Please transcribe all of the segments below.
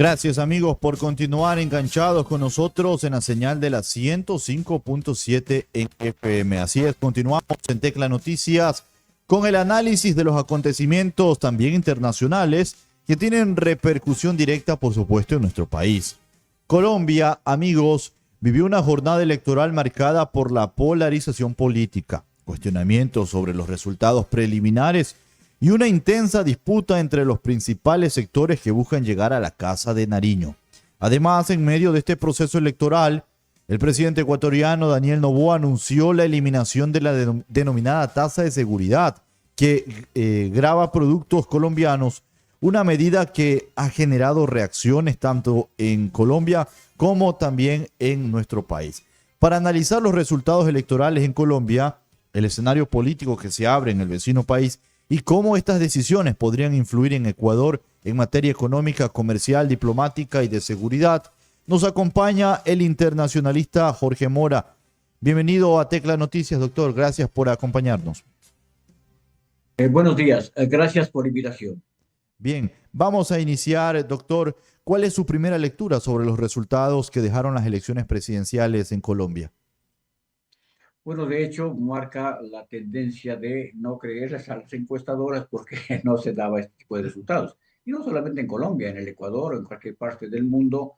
Gracias amigos por continuar enganchados con nosotros en la señal de la 105.7 en FM. Así es, continuamos en Tecla Noticias con el análisis de los acontecimientos también internacionales que tienen repercusión directa, por supuesto, en nuestro país. Colombia, amigos, vivió una jornada electoral marcada por la polarización política, cuestionamientos sobre los resultados preliminares y una intensa disputa entre los principales sectores que buscan llegar a la Casa de Nariño. Además, en medio de este proceso electoral, el presidente ecuatoriano Daniel Noboa anunció la eliminación de la denominada tasa de seguridad que grava productos colombianos, una medida que ha generado reacciones tanto en Colombia como también en nuestro país. Para analizar los resultados electorales en Colombia, el escenario político que se abre en el vecino país y cómo estas decisiones podrían influir en Ecuador en materia económica, comercial, diplomática y de seguridad, nos acompaña el internacionalista Jorge Mora. Bienvenido a Tecla Noticias, doctor. Gracias por acompañarnos. Buenos días. Gracias por la invitación. Bien, vamos a iniciar, doctor. ¿Cuál es su primera lectura sobre los resultados que dejaron las elecciones presidenciales en Colombia? Bueno, de hecho, marca la tendencia de no creerles a las encuestadoras porque no se daba este tipo de resultados. Y no solamente en Colombia, en el Ecuador o en cualquier parte del mundo,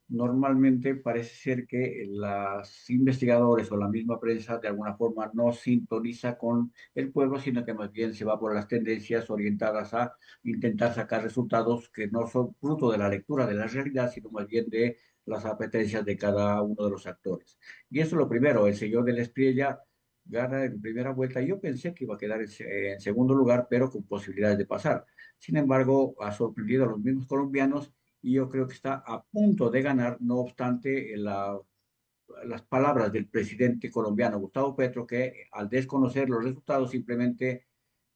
normalmente parece ser que los investigadores o la misma prensa de alguna forma no sintoniza con el pueblo, sino que más bien se va por las tendencias orientadas a intentar sacar resultados que no son fruto de la lectura de la realidad, sino más bien de las apetencias de cada uno de los actores. Y eso es lo primero, el señor de la Espriella gana en primera vuelta. Yo pensé que iba a quedar en segundo lugar, pero con posibilidades de pasar. Sin embargo, ha sorprendido a los mismos colombianos y yo creo que está a punto de ganar, no obstante las palabras del presidente colombiano Gustavo Petro, que al desconocer los resultados simplemente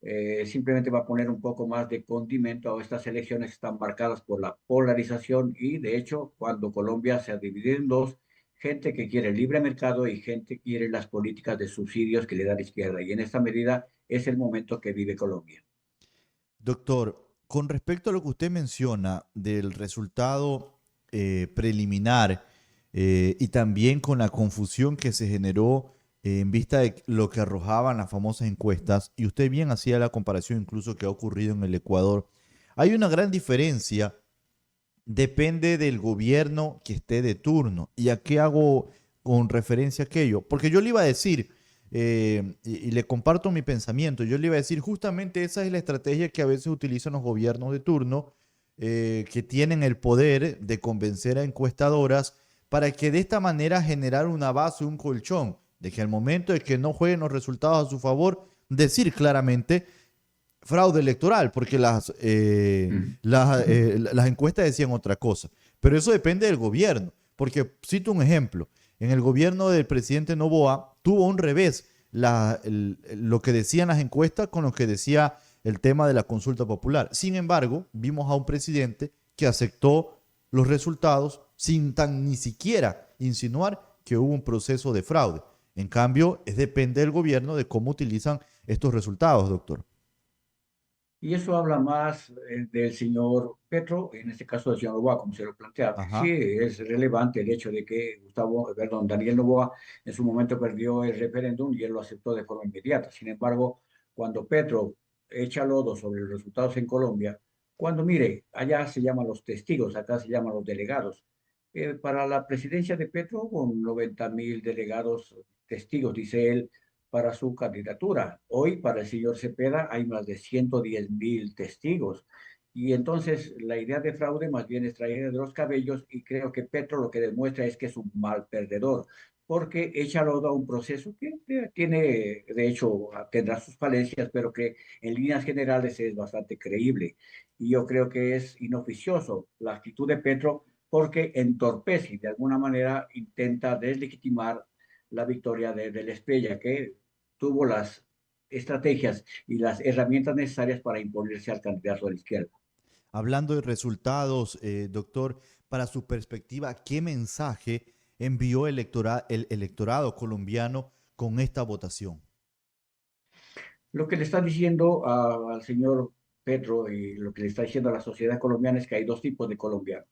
va a poner un poco más de condimento a estas elecciones que están marcadas por la polarización y de hecho cuando Colombia se ha dividido en dos, gente que quiere el libre mercado y gente que quiere las políticas de subsidios que le da la izquierda. Y en esta medida es el momento que vive Colombia. Doctor, con respecto a lo que usted menciona del resultado preliminar y también con la confusión que se generó en vista de lo que arrojaban las famosas encuestas, y usted bien hacía la comparación incluso que ha ocurrido en el Ecuador, hay una gran diferencia, depende del gobierno que esté de turno. ¿Y a qué hago con referencia a aquello? Porque yo le iba a decir, y le comparto mi pensamiento, yo le iba a decir justamente esa es la estrategia que a veces utilizan los gobiernos de turno, que tienen el poder de convencer a encuestadoras para que de esta manera generar una base, un colchón, de que al momento de que no jueguen los resultados a su favor, decir claramente fraude electoral, porque las encuestas decían otra cosa. Pero eso depende del gobierno, porque cito un ejemplo. En el gobierno del presidente Noboa tuvo un revés lo que decían las encuestas con lo que decía el tema de la consulta popular. Sin embargo, vimos a un presidente que aceptó los resultados sin tan ni siquiera insinuar que hubo un proceso de fraude. En cambio, depende del gobierno de cómo utilizan estos resultados, doctor. Y eso habla más del señor Petro, en este caso del señor Noboa, como se lo plantea. Sí, Ajá. es relevante el hecho de que Daniel Noboa en su momento perdió el referéndum y él lo aceptó de forma inmediata. Sin embargo, cuando Petro echa lodo sobre los resultados en Colombia, cuando mire, allá se llaman los testigos, acá se llaman los delegados. Para la presidencia de Petro, con 90.000 delegados testigos, dice él, para su candidatura. Hoy, para el señor Cepeda, hay más de 110.000 testigos. Y entonces la idea de fraude más bien es traer de los cabellos y creo que Petro lo que demuestra es que es un mal perdedor, porque echa lodo a un proceso que tiene, de hecho, tendrá sus falencias, pero que en líneas generales es bastante creíble. Y yo creo que es inoficioso la actitud de Petro porque entorpece y de alguna manera intenta deslegitimar la victoria de la Estrella, que tuvo las estrategias y las herramientas necesarias para imponerse al candidato de la izquierda. Hablando de resultados, doctor, para su perspectiva, ¿qué mensaje envió el electorado colombiano con esta votación? Lo que le está diciendo al señor Petro y lo que le está diciendo a la sociedad colombiana es que hay dos tipos de colombianos.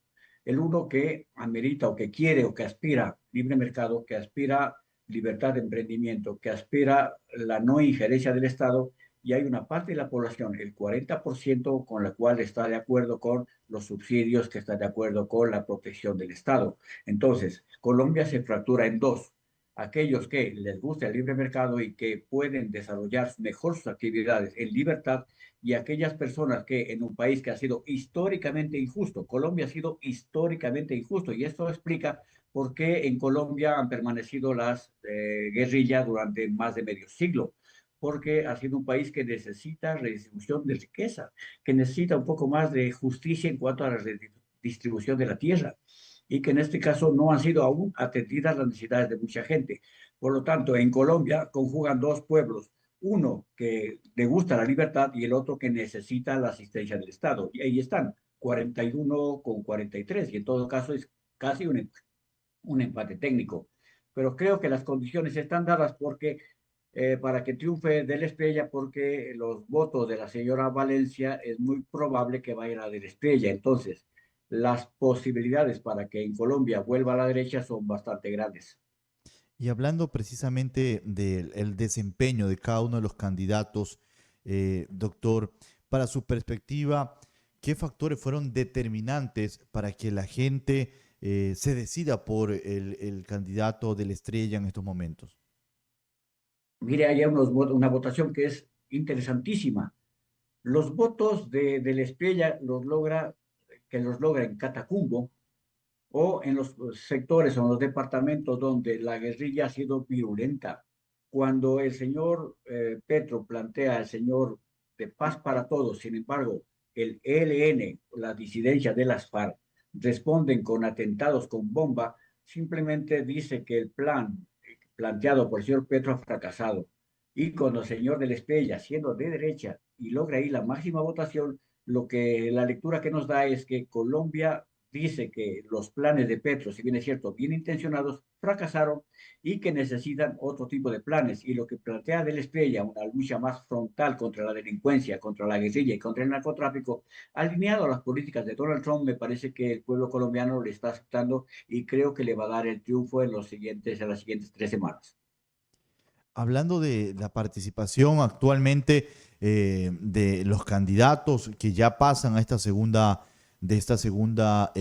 El uno que amerita o que quiere o que aspira libre mercado, que aspira libertad de emprendimiento, que aspira la no injerencia del Estado, y hay una parte de la población, el 40%, con la cual está de acuerdo con los subsidios, que está de acuerdo con la protección del Estado. Entonces, Colombia se fractura en dos: aquellos que les gusta el libre mercado y que pueden desarrollar mejor sus actividades en libertad, y aquellas personas que en un país que ha sido históricamente injusto, Colombia ha sido históricamente injusto, y esto explica por qué en Colombia han permanecido las guerrillas durante más de medio siglo, porque ha sido un país que necesita redistribución de riqueza, que necesita un poco más de justicia en cuanto a la redistribución de la tierra, y que en este caso no han sido aún atendidas las necesidades de mucha gente. Por lo tanto, en Colombia conjugan dos pueblos: uno que le gusta la libertad y el otro que necesita la asistencia del Estado. Y ahí están, 41 con 43, y en todo caso es casi un empate técnico. Pero creo que las condiciones están dadas porque para que triunfe Del Estrella, porque los votos de la señora Valencia es muy probable que vayan a Del Estrella. Entonces, las posibilidades para que en Colombia vuelva a la derecha son bastante grandes. Y hablando precisamente del desempeño de cada uno de los candidatos, doctor, para su perspectiva, ¿qué factores fueron determinantes para que la gente se decida por el candidato de la estrella en estos momentos? Mire, hay una votación que es interesantísima. Los votos de la estrella los logra en Catacumbo, o en los sectores o en los departamentos donde la guerrilla ha sido virulenta. Cuando el señor Petro plantea el señor de paz para todos, sin embargo, el ELN, la disidencia de las FARC, responden con atentados con bomba, simplemente dice que el plan planteado por el señor Petro ha fracasado. Y cuando el señor de la Estrella, siendo de derecha y logra ahí la máxima votación, la lectura que nos da es que Colombia dice que los planes de Petro, si bien es cierto, bien intencionados, fracasaron, y que necesitan otro tipo de planes. Y lo que plantea Del Estrella, una lucha más frontal contra la delincuencia, contra la guerrilla y contra el narcotráfico, alineado a las políticas de Donald Trump, me parece que el pueblo colombiano le está aceptando, y creo que le va a dar el triunfo en las siguientes 3 semanas. Hablando de la participación actualmente de los candidatos que ya pasan a esta segunda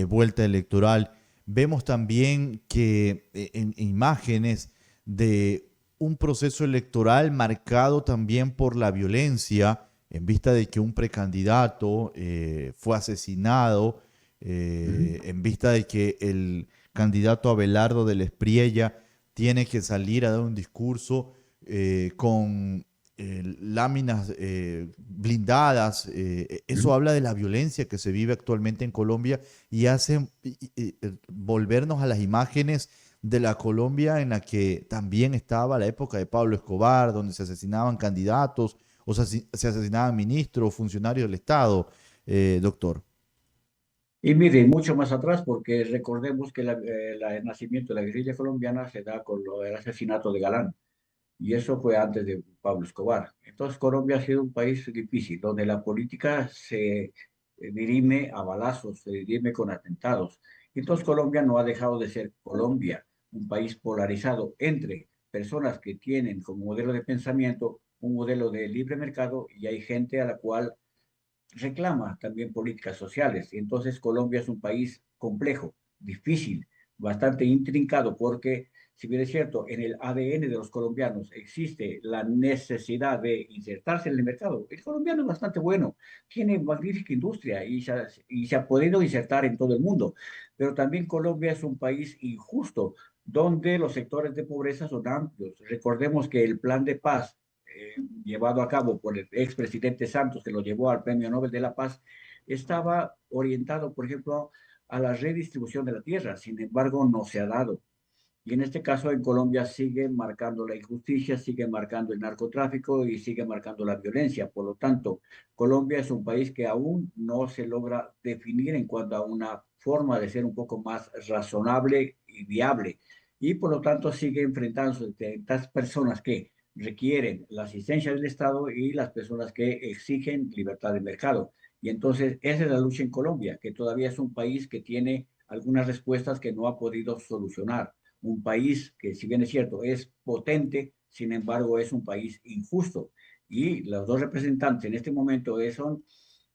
vuelta electoral, vemos también que en imágenes de un proceso electoral marcado también por la violencia, en vista de que un precandidato fue asesinado, en vista de que el candidato Abelardo de la Espriella tiene que salir a dar un discurso con láminas blindadas. Eso habla de la violencia que se vive actualmente en Colombia y hace volvernos a las imágenes de la Colombia en la que también estaba la época de Pablo Escobar, donde se asesinaban candidatos o se asesinaban ministros, funcionarios del Estado, doctor. Y mire, mucho más atrás, porque recordemos que el nacimiento de la guerrilla colombiana se da con el asesinato de Galán, y eso fue antes de Pablo Escobar. Entonces, Colombia ha sido un país difícil, donde la política se dirime a balazos, se dirime con atentados. Entonces, Colombia no ha dejado de ser Colombia, un país polarizado entre personas que tienen como modelo de pensamiento un modelo de libre mercado, y hay gente a la cual reclama también políticas sociales. Y entonces Colombia es un país complejo, difícil, bastante intrincado, porque si bien es cierto, en el ADN de los colombianos existe la necesidad de insertarse en el mercado. El colombiano es bastante bueno, tiene magnífica industria y se ha podido insertar en todo el mundo, pero también Colombia es un país injusto, donde los sectores de pobreza son amplios. Recordemos que el plan de paz llevado a cabo por el expresidente Santos, que lo llevó al Premio Nobel de la Paz, estaba orientado, por ejemplo, a la redistribución de la tierra. Sin embargo, no se ha dado. Y en este caso, en Colombia sigue marcando la injusticia, sigue marcando el narcotráfico y sigue marcando la violencia. Por lo tanto, Colombia es un país que aún no se logra definir en cuanto a una forma de ser un poco más razonable y viable. Y por lo tanto, sigue enfrentándose a estas personas que requieren la asistencia del Estado y las personas que exigen libertad de mercado. Y entonces, esa es la lucha en Colombia, que todavía es un país que tiene algunas respuestas que no ha podido solucionar. Un país que, si bien es cierto, es potente, sin embargo, es un país injusto. Y los dos representantes en este momento son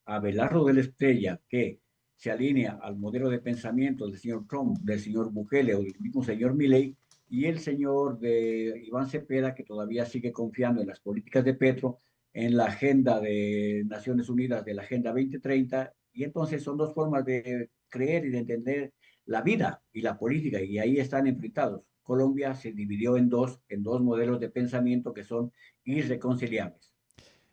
Abelardo de la Estrella, que se alinea al modelo de pensamiento del señor Trump, del señor Bukele o del mismo señor Milei, y el señor de Iván Cepeda, que todavía sigue confiando en las políticas de Petro, en la agenda de Naciones Unidas, de la Agenda 2030, y entonces son dos formas de creer y de entender la vida y la política, y ahí están enfrentados. Colombia se dividió en dos modelos de pensamiento que son irreconciliables.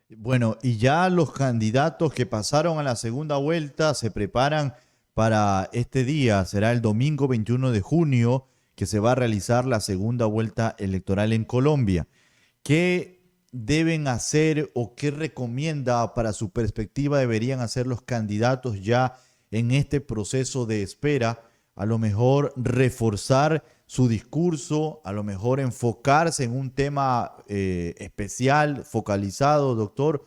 Bueno, y ya los candidatos que pasaron a la segunda vuelta se preparan para este día. Será el domingo 21 de junio que se va a realizar la segunda vuelta electoral en Colombia. ¿Qué deben hacer o qué recomienda para su perspectiva deberían hacer los candidatos ya en este proceso de espera? A lo mejor reforzar su discurso, a lo mejor enfocarse en un tema especial, focalizado, doctor,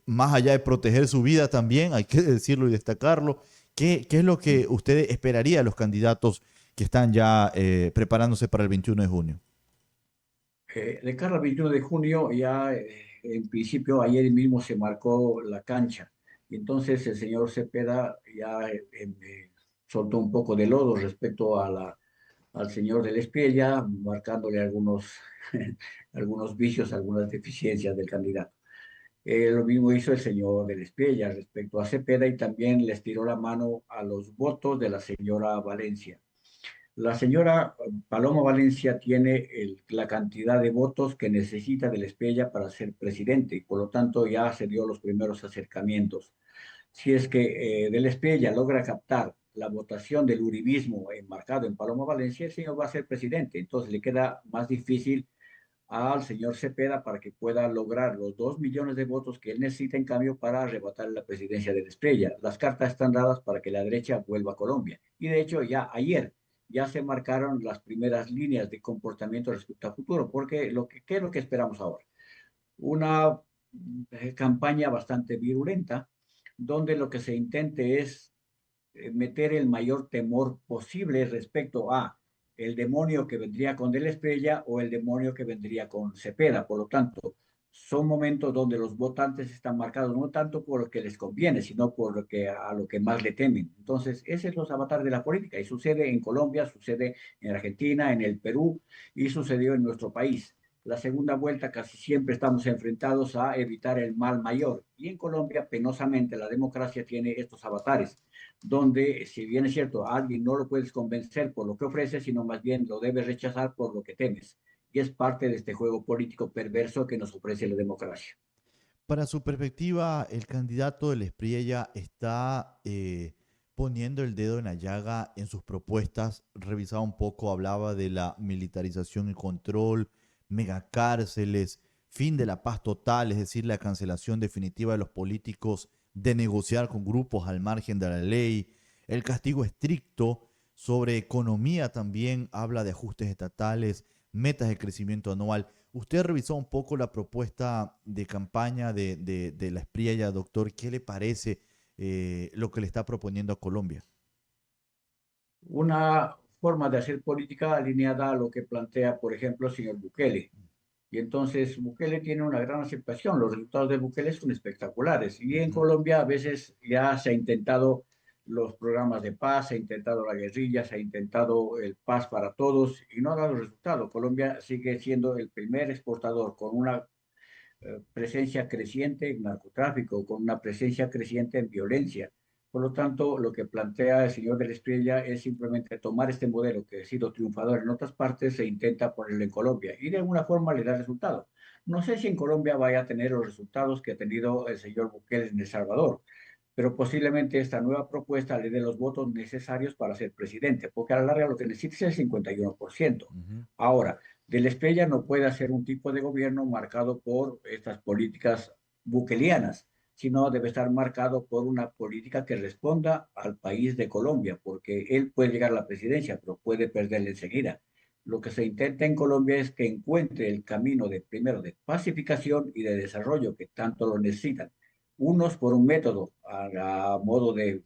más allá de proteger su vida también, hay que decirlo y destacarlo. ¿Qué es lo que usted esperaría de los candidatos que están ya preparándose para el 21 de junio? De cara al 21 de junio, ya en principio ayer mismo se marcó la cancha. Y entonces el señor Cepeda ya soltó un poco de lodo respecto a al señor del Espriella, marcándole algunos, algunos vicios, algunas deficiencias del candidato. Lo mismo hizo el señor del Espriella respecto a Cepeda y también les tiró la mano a los votos de la señora Valencia. La señora Paloma Valencia tiene la cantidad de votos que necesita del Espriella para ser presidente y por lo tanto ya se dio los primeros acercamientos. Si es que del Espriella logra captar la votación del uribismo enmarcado en Paloma Valencia, el señor va a ser presidente. Entonces le queda más difícil al señor Cepeda para que pueda lograr los 2 millones de votos que él necesita en cambio para arrebatar la presidencia de la Estrella. Las cartas están dadas para que la derecha vuelva a Colombia. Y de hecho ya ayer ya se marcaron las primeras líneas de comportamiento respecto al futuro, porque ¿qué es lo que esperamos ahora? Una campaña bastante virulenta, donde lo que se intente es meter el mayor temor posible respecto a el demonio que vendría con De la Estrella o el demonio que vendría con Cepeda. Por lo tanto, son momentos donde los votantes están marcados no tanto por lo que les conviene, sino por a lo que más le temen. Entonces, ese es los avatares de la política y sucede en Colombia, sucede en Argentina, en el Perú y sucedió en nuestro país. La segunda vuelta casi siempre estamos enfrentados a evitar el mal mayor. Y en Colombia, penosamente, la democracia tiene estos avatares donde, si bien es cierto, a alguien no lo puedes convencer por lo que ofrece, sino más bien lo debes rechazar por lo que temes. Y es parte de este juego político perverso que nos ofrece la democracia. Para su perspectiva, el candidato del Espriella está poniendo el dedo en la llaga en sus propuestas. Revisaba un poco, hablaba de la militarización y control, megacárceles, fin de la paz total, es decir, la cancelación definitiva de los políticos, de negociar con grupos al margen de la ley, el castigo estricto sobre economía también, habla de ajustes estatales, metas de crecimiento anual. Usted revisó un poco la propuesta de campaña de la Espriella, doctor. ¿Qué le parece lo que le está proponiendo a Colombia? Una forma de hacer política alineada a lo que plantea, por ejemplo, el señor Bukele. Y entonces Bukele tiene una gran aceptación. Los resultados de Bukele son espectaculares. Y en Ujú. Colombia a veces ya se ha intentado los programas de paz, se ha intentado la guerrilla, se ha intentado el paz para todos y no ha dado resultado. Colombia sigue siendo el primer exportador con una presencia creciente en narcotráfico, con una presencia creciente en violencia. Por lo tanto, lo que plantea el señor de la Estrella es simplemente tomar este modelo que ha sido triunfador en otras partes e intenta ponerlo en Colombia y de alguna forma le da resultado. No sé si en Colombia vaya a tener los resultados que ha tenido el señor Bukele en El Salvador, pero posiblemente esta nueva propuesta le dé los votos necesarios para ser presidente, porque a la larga lo que necesita es el 51%. Ujú. Ahora, de la Estrella no puede hacer un tipo de gobierno marcado por estas políticas buquelianas, sino debe estar marcado por una política que responda al país de Colombia, porque él puede llegar a la presidencia, pero puede perderla enseguida. Lo que se intenta en Colombia es que encuentre el camino de, primero, de pacificación y de desarrollo que tanto lo necesitan. Unos por un método, a modo de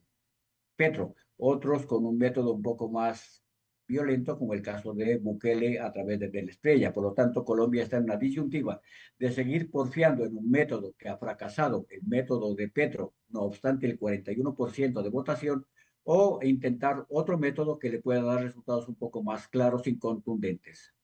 Petro, otros con un método un poco más violento, como el caso de Bukele a través de la Estrella. Por lo tanto, Colombia está en una disyuntiva de seguir porfiando en un método que ha fracasado, el método de Petro, no obstante el 41% de votación, o intentar otro método que le pueda dar resultados un poco más claros y contundentes.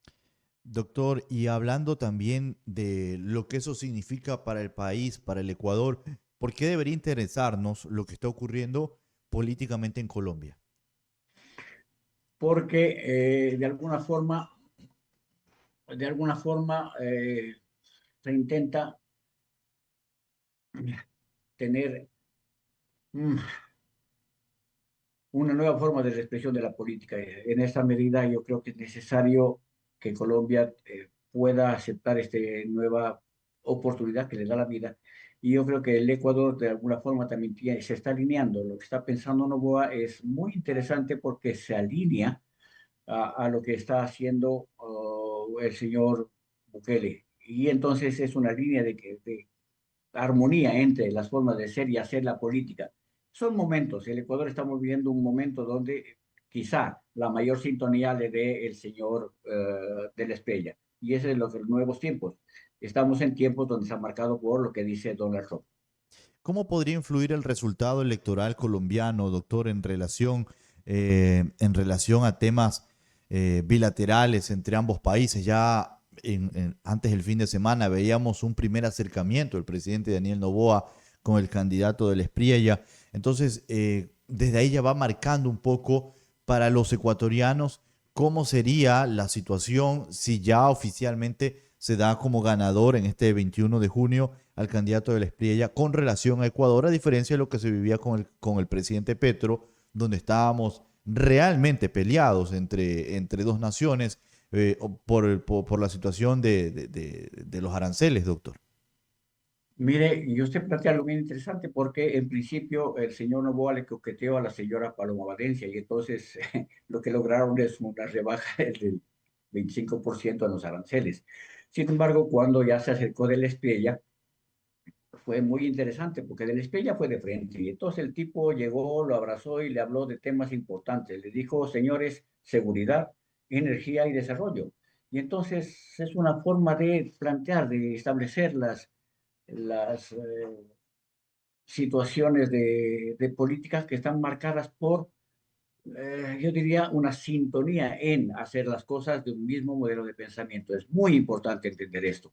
Doctor, y hablando también de lo que eso significa para el país, para el Ecuador, ¿por qué debería interesarnos lo que está ocurriendo políticamente en Colombia? Porque de alguna forma se intenta tener mm, una nueva forma de expresión de la política. En esta medida yo creo que es necesario que Colombia pueda aceptar esta nueva oportunidad que le da la vida. Y yo creo que el Ecuador de alguna forma también se está alineando. Lo que está pensando Noboa es muy interesante porque se alinea a lo que está haciendo el señor Bukele. Y entonces es una línea de armonía entre las formas de ser y hacer la política. Son momentos, el Ecuador estamos viviendo un momento donde quizá la mayor sintonía le dé el señor de la Estrella. Y ese es los nuevos tiempos. Estamos en tiempos donde se ha marcado por lo que dice Donald Trump. ¿Cómo podría influir el resultado electoral colombiano, doctor, en relación a temas bilaterales entre ambos países? Ya antes del fin de semana veíamos un primer acercamiento del presidente Daniel Noboa con el candidato del Espriella. Entonces, desde ahí ya va marcando un poco para los ecuatorianos cómo sería la situación si ya oficialmente se da como ganador en este 21 de junio al candidato de la Espriella con relación a Ecuador, a diferencia de lo que se vivía con el presidente Petro, donde estábamos realmente peleados entre dos naciones por la situación de los aranceles, doctor. Mire, y usted plantea algo bien interesante porque en principio el señor Noboa le coqueteó a la señora Paloma Valencia y entonces lo que lograron es una rebaja del 25% en los aranceles. Sin embargo, cuando ya se acercó de la Espriella, fue muy interesante porque de la Espriella fue de frente y entonces el tipo llegó, lo abrazó y le habló de temas importantes. Le dijo, señores, seguridad, energía y desarrollo. Y entonces es una forma de plantear, de establecer las situaciones de políticas que están marcadas por, yo diría, una sintonía en hacer las cosas de un mismo modelo de pensamiento. Es muy importante entender esto.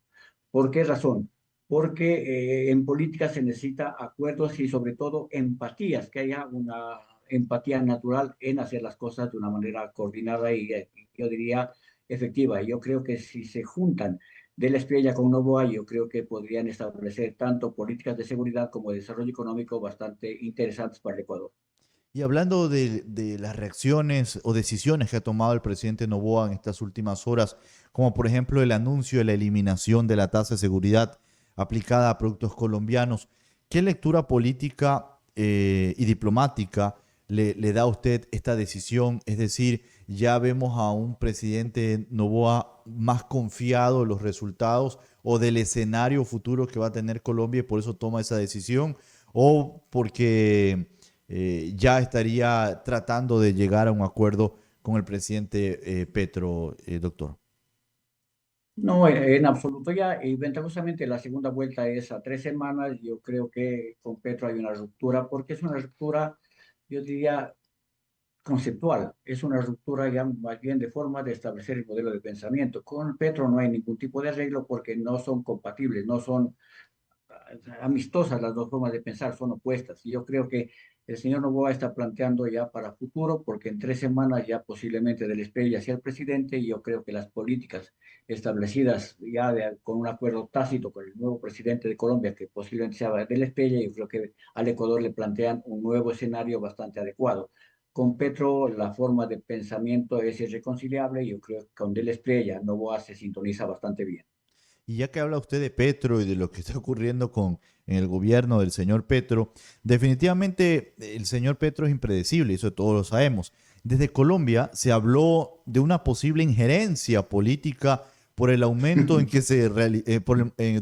¿Por qué razón? Porque en política se necesita acuerdos y sobre todo empatías, que haya una empatía natural en hacer las cosas de una manera coordinada y yo diría efectiva. Yo creo que si se juntan de la Espriella con Novoa, yo creo que podrían establecer tanto políticas de seguridad como de desarrollo económico bastante interesantes para el Ecuador. Y hablando de las reacciones o decisiones que ha tomado el presidente Noboa en estas últimas horas, como por ejemplo el anuncio de la eliminación de la tasa de seguridad aplicada a productos colombianos, ¿qué lectura política y diplomática le da a usted esta decisión? Es decir, ya vemos a un presidente Noboa más confiado en los resultados o del escenario futuro que va a tener Colombia y por eso toma esa decisión, o porque ya estaría tratando de llegar a un acuerdo con el presidente Petro, doctor. No, en absoluto ya, y ventajosamente la segunda vuelta es a 3 semanas. Yo creo que con Petro hay una ruptura, porque es una ruptura, yo diría, conceptual, es una ruptura ya más bien de forma de establecer el modelo de pensamiento. Con Petro no hay ningún tipo de arreglo porque no son compatibles, no son amistosas las dos formas de pensar, son opuestas. Y yo creo que el señor Noboa está planteando ya para futuro, porque en 3 semanas ya posiblemente del Espriella hacia el presidente, y yo creo que las políticas establecidas ya con un acuerdo tácito con el nuevo presidente de Colombia, que posiblemente sea del Espriella, yo creo que al Ecuador le plantean un nuevo escenario bastante adecuado. Con Petro la forma de pensamiento es irreconciliable y yo creo que con Del Espriella Noboa se sintoniza bastante bien. Y ya que habla usted de Petro y de lo que está ocurriendo en el gobierno del señor Petro, definitivamente el señor Petro es impredecible, eso todos lo sabemos. Desde Colombia se habló de una posible injerencia política por el aumento en que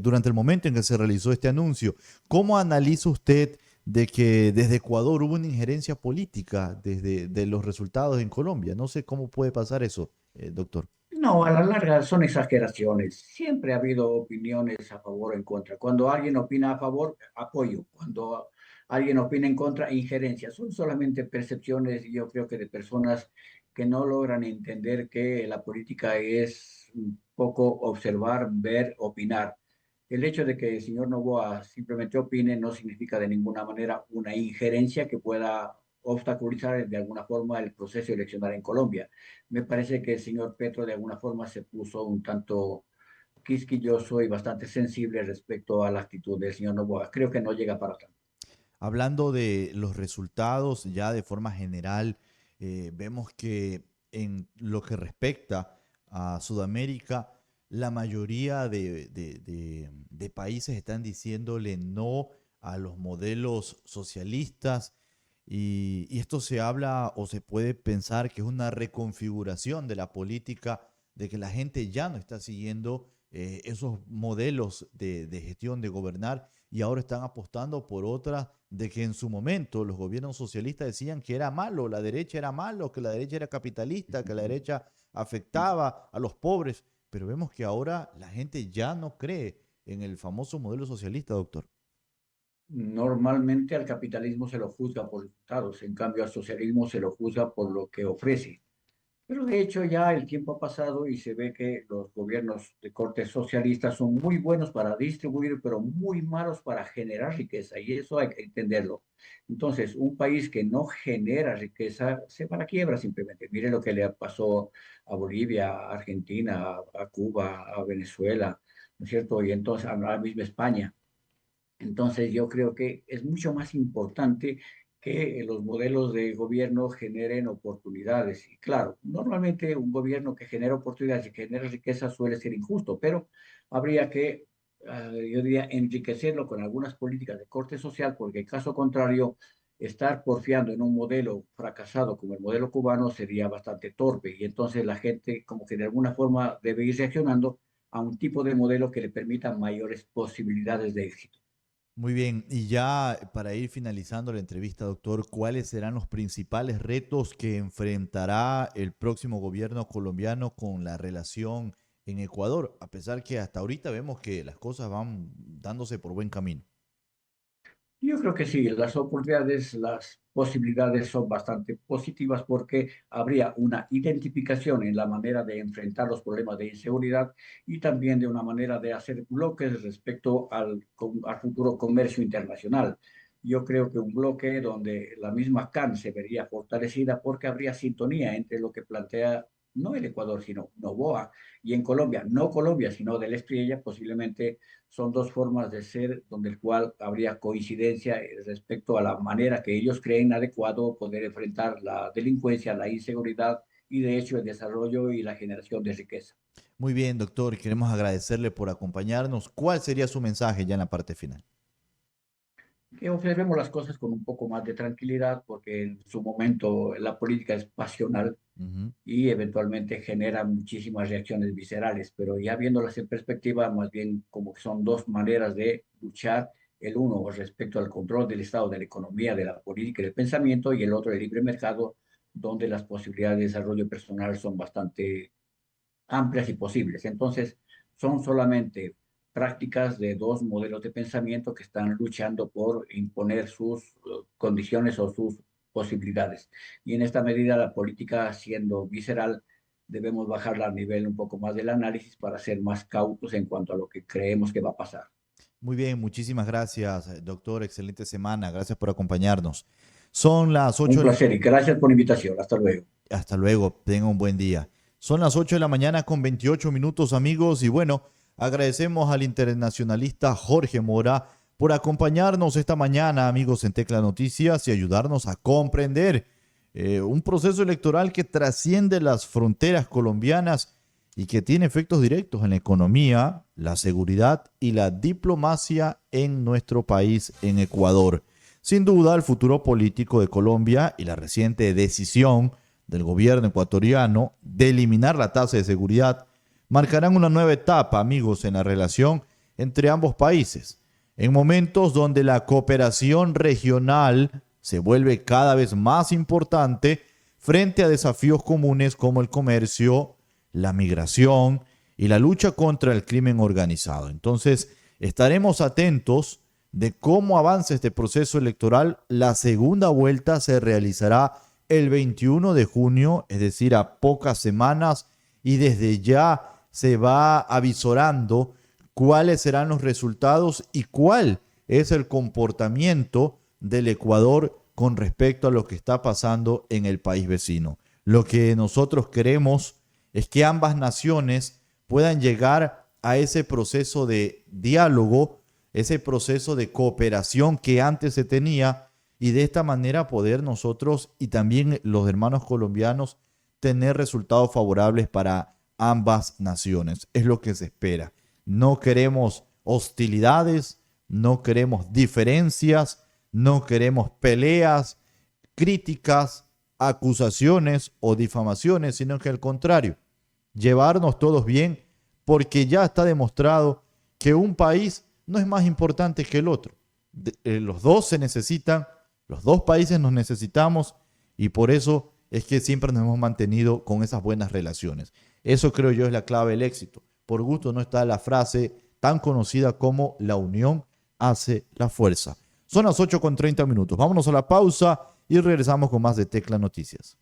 durante el momento en que se realizó este anuncio. ¿Cómo analiza usted de que desde Ecuador hubo una injerencia política desde de los resultados en Colombia. No sé cómo puede pasar eso, doctor. No, a la larga son exageraciones. Siempre ha habido opiniones a favor o en contra. Cuando alguien opina a favor, apoyo. Cuando alguien opina en contra, injerencia. Son solamente percepciones, yo creo que de personas que no logran entender que la política es un poco observar, ver, opinar. El hecho de que el señor Noboa simplemente opine no significa de ninguna manera una injerencia que pueda obstaculizar de alguna forma el proceso electoral en Colombia. Me parece que el señor Petro de alguna forma se puso un tanto quisquilloso y bastante sensible respecto a la actitud del señor Noboa. Creo que no llega para tanto. Hablando de los resultados, ya de forma general, vemos que en lo que respecta a Sudamérica, la mayoría de países están diciéndole no a los modelos socialistas y esto se habla o se puede pensar que es una reconfiguración de la política, de que la gente ya no está siguiendo esos modelos de gestión, de gobernar y ahora están apostando por otras de que en su momento los gobiernos socialistas decían que era malo, la derecha era malo, que la derecha era capitalista, que la derecha afectaba a los pobres, pero vemos que ahora la gente ya no cree en el famoso modelo socialista, doctor. Normalmente al capitalismo se lo juzga por resultados, en cambio al socialismo se lo juzga por lo que ofrece. Pero de hecho ya el tiempo ha pasado y se ve que los gobiernos de corte socialista son muy buenos para distribuir, pero muy malos para generar riqueza, y eso hay que entenderlo. Entonces, un país que no genera riqueza se va a la quiebra simplemente. Mire lo que le pasó a Bolivia, a Argentina, a Cuba, a Venezuela, ¿no es cierto? Y entonces a la misma España. Entonces, yo creo que es mucho más importante que los modelos de gobierno generen oportunidades. Y claro, normalmente un gobierno que genera oportunidades y que genera riqueza suele ser injusto, pero habría que, yo diría, enriquecerlo con algunas políticas de corte social, porque en caso contrario, estar porfiando en un modelo fracasado como el modelo cubano sería bastante torpe. Y entonces la gente como que de alguna forma debe ir reaccionando a un tipo de modelo que le permita mayores posibilidades de éxito. Muy bien, y ya para ir finalizando la entrevista, doctor, ¿cuáles serán los principales retos que enfrentará el próximo gobierno colombiano con la relación en Ecuador? A pesar que hasta ahorita vemos que las cosas van dándose por buen camino. Yo creo que sí, las oportunidades, las posibilidades son bastante positivas porque habría una identificación en la manera de enfrentar los problemas de inseguridad y también de una manera de hacer bloques respecto al futuro comercio internacional. Yo creo que un bloque donde la misma CAN se vería fortalecida porque habría sintonía entre lo que plantea no el Ecuador, sino Noboa, y en Colombia, no Colombia, sino del Espriella, posiblemente son dos formas de ser donde el cual habría coincidencia respecto a la manera que ellos creen adecuado poder enfrentar la delincuencia, la inseguridad y de hecho el desarrollo y la generación de riqueza. Muy bien, doctor, queremos agradecerle por acompañarnos. ¿Cuál sería su mensaje ya en la parte final? Que observemos las cosas con un poco más de tranquilidad porque en su momento la política es pasional Ujú. y eventualmente genera muchísimas reacciones viscerales, pero ya viéndolas en perspectiva, más bien como que son dos maneras de luchar, el uno respecto al control del Estado, de la economía, de la política y del pensamiento, y el otro el libre mercado, donde las posibilidades de desarrollo personal son bastante amplias y posibles. Entonces, son solamente prácticas de dos modelos de pensamiento que están luchando por imponer sus condiciones o sus posibilidades. Y en esta medida, la política, siendo visceral, debemos bajarla al nivel un poco más del análisis para ser más cautos en cuanto a lo que creemos que va a pasar. Muy bien, muchísimas gracias, doctor. Excelente semana. Gracias por acompañarnos. Son las Un 8 de la... placer y gracias por la invitación. Hasta luego. Hasta luego, tenga un buen día. Son las 8 de la mañana con 28 minutos, amigos, y bueno, agradecemos al internacionalista Jorge Mora por acompañarnos esta mañana, amigos, en Tecla Noticias y ayudarnos a comprender un proceso electoral que trasciende las fronteras colombianas y que tiene efectos directos en la economía, la seguridad y la diplomacia en nuestro país, en Ecuador. Sin duda, el futuro político de Colombia y la reciente decisión del gobierno ecuatoriano de eliminar la tasa de seguridad marcarán una nueva etapa, amigos, en la relación entre ambos países. en momentos donde la cooperación regional se vuelve cada vez más importante frente a desafíos comunes como el comercio, la migración y la lucha contra el crimen organizado. Entonces, estaremos atentos de cómo avanza este proceso electoral. La segunda vuelta se realizará el 21 de junio, es decir, a pocas semanas, y desde ya se va avisorando cuáles serán los resultados y cuál es el comportamiento del Ecuador con respecto a lo que está pasando en el país vecino. Lo que nosotros queremos es que ambas naciones puedan llegar a ese proceso de diálogo, ese proceso de cooperación que antes se tenía, y de esta manera poder nosotros y también los hermanos colombianos tener resultados favorables para ambas naciones. Es lo que se espera. No queremos hostilidades, no queremos diferencias, no queremos peleas, críticas, acusaciones o difamaciones, sino que al contrario, llevarnos todos bien, porque ya está demostrado que un país no es más importante que el otro. Los dos se necesitan, los dos países nos necesitamos, y por eso es que siempre nos hemos mantenido con esas buenas relaciones. Eso creo yo es la clave del éxito. Por gusto no está la frase tan conocida como la unión hace la fuerza. Son las 8:30. Vámonos a la pausa y regresamos con más de Tecla Noticias.